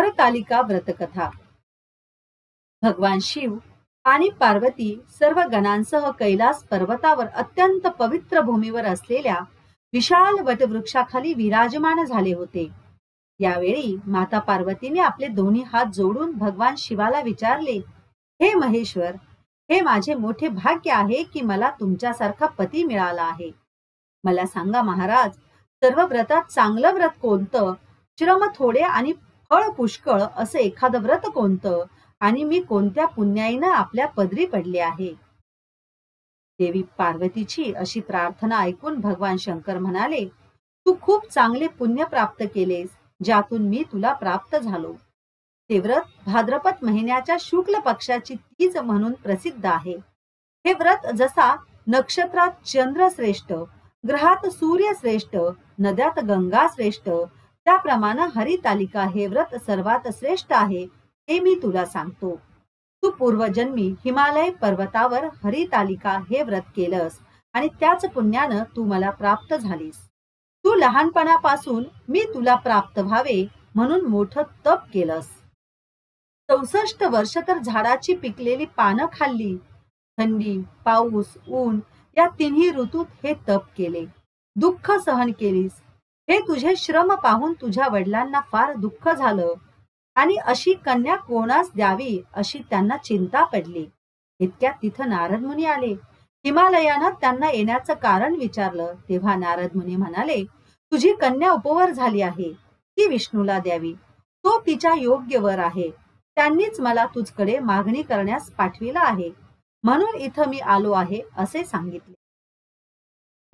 हरतालिका व्रतकथा। भगवान शिव आणि पार्वती सर्व गणांसह कैलास पर्वतावर अत्यंत पवित्र भूमीवर असलेल्या विशाल वटवृक्षाखाली विराजमान झाले होते। यावेळी माता पार्वतीने आपले दोन्ही हात जोडून भगवान शिवाला विचारले, हे महेश्वर, हे माझे मोठे भाग्य आहे की मला तुमच्यासारखा पती मिळाला आहे। मला सांगा महाराज, सर्व व्रतात चांगलं व्रत कोणतं, श्रम थोडे आणि फळ पुष्कळ असं एखादं व्रत कोणतं, आणि मी कोणत्या पुण्याईनं आपल्या पदरी पडले आहे। देवी पार्वतीची अशी प्रार्थना ऐकून भगवान शंकर म्हणाले, तू खूप चांगले पुण्य प्राप्त केलेस, ज्यातून मी तुला प्राप्त झालो। ते व्रत भाद्रपद महिन्याच्या शुक्ल पक्षाची तीज म्हणून प्रसिद्ध आहे। हे व्रत जसा नक्षत्रात चंद्र श्रेष्ठ, ग्रहात सूर्य श्रेष्ठ, नद्यात गंगा श्रेष्ठ, त्याप्रमाणे हरितालिका हे व्रत सर्वात श्रेष्ठ आहे, ते मी तुला सांगतो। तू पूर्वजन्मी हिमालय पर्वतावर हरितालिका हे व्रत केलंस आणि त्याच पुण्यानं तू मला प्राप्त झालीस। तू लहानपणापासून मी तुला प्राप्त व्हावे म्हणून मोठं तप केलंस। 64 वर्ष तर झाडाची पिकलेली पानं खाल्ली, थंडी, पाऊस, ऊन या तिन्ही ऋतूत हे तप केले, दुःख सहन केलीस। हे तुझे श्रम पाहून तुझ्या वडिलांना फार दुःख झालं आणि अशी कन्या कोणास द्यावी अशी त्यांना चिंता पडली। इतक्यात तिथं नारद मुनी आले। हिमालयानं त्यांना येण्याचं कारण विचारलं तेव्हा नारद मुनी म्हणाले, तुझी कन्या उपवर झाली आहे, ती विष्णूला द्यावी, तो तिच्या योग्य वर आहे, त्यांनीच मला तुझकडे मागणी करण्यास पाठविलं आहे, म्हणून इथं मी आलो आहे असे सांगितले।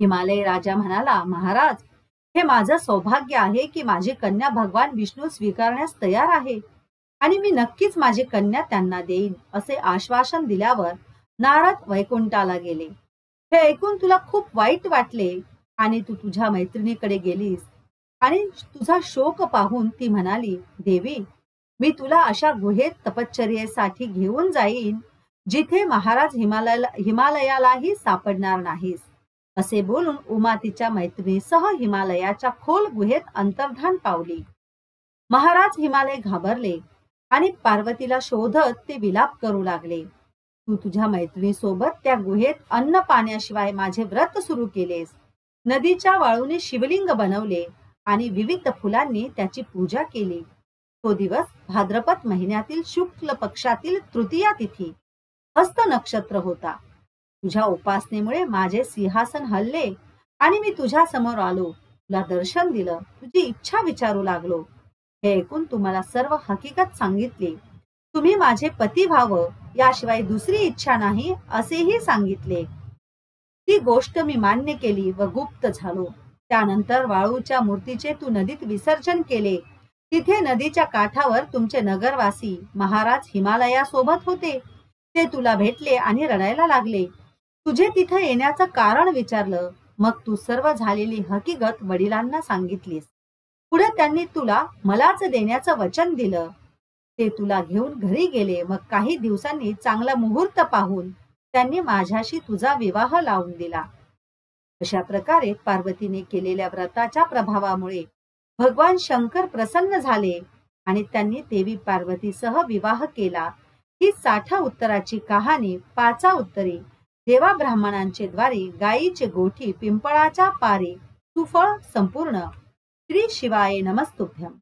हिमालय राजा म्हणाला, महाराज, हे माझं सौभाग्य आहे की माझी कन्या भगवान विष्णू स्वीकारण्यास तयार आहे आणि मी नक्कीच माझी कन्या त्यांना देईन असे आश्वासन दिल्यावर नारद वैकुंठाला गेले। हे ऐकून तुला खूप वाईट वाटले आणि तू तुझ्या मैत्रिणीकडे गेलीस आणि तुझा शोक पाहून ती म्हणाली, देवी, मी तुला अशा गुहेत तपश्चर्येसाठी घेऊन जाईन जिथे महाराज हिमालयालाही सापडणार नाहीस। असे बोलून उमा तिच्या मैत्रिणीसह हिमालयाच्या खोल गुहेत अंतर्धान पावली। महाराज हिमालय घाबरले आणि पार्वतीला शोधत ते विलाप करू लागले, तू तुझ्या मैत्रिणीसोबत त्या गुहेत अन्न पाण्याशिवाय माझे व्रत सुरू केलेस, नदीच्या वाळूने शिवलिंग बनवले आणि विविध फुलांनी त्याची पूजा केली। तो दिवस भाद्रपद महिन्यातील शुक्ल पक्षातील तृतीया तिथी हस्त नक्षत्र होता। तुझ्या उपासनेमुळे माझे सिंहासन हलले आणि मी तुझ्या समोर आलो, तुला दर्शन दिलं, तुझी इच्छा विचारू लागलो। हे ऐकून तुम्हाला सर्व हकीकत सांगितली, तुम्ही माझे पती व्हावं याशिवाय दुसरी इच्छा नाही असेही सांगितले। ती गोष्ट मी मान्य केली व गुप्त झालो। त्यानंतर वाळूच्या मूर्तीचे तू नदीत विसर्जन केले। तिथे नदीच्या काठावर तुमचे नगरवासी महाराज हिमालयासोबत होते। ते तुला भेटले आणि रडायला लागले। तुझे तिथे येण्याचं कारण विचारलं, मग तू सर्व झालेली हकीकत वडिलांना सांगितलीस। पुढे त्यांनी तुला मलाच देण्याचं वचन दिलं। ते तुला घेऊन घरी गेले। मग काही दिवसांनी चांगला मुहूर्त पाहून त्यांनी माझ्याशी तुझा विवाह लावून दिला। अशा प्रकारे पार्वतीने केलेल्या व्रताच्या प्रभावामुळे भगवान शंकर प्रसन्न झाले आणि त्यांनी देवी पार्वतीसह विवाह केला। ही 60 उत्तराची कहाणी 5 उत्तरी देवा ब्राह्मणांचे द्वारी गायीचे गोठी पिंपळाच्या पारी सुफळ संपूर्ण। श्री शिवाय नमस्तुभ्यम।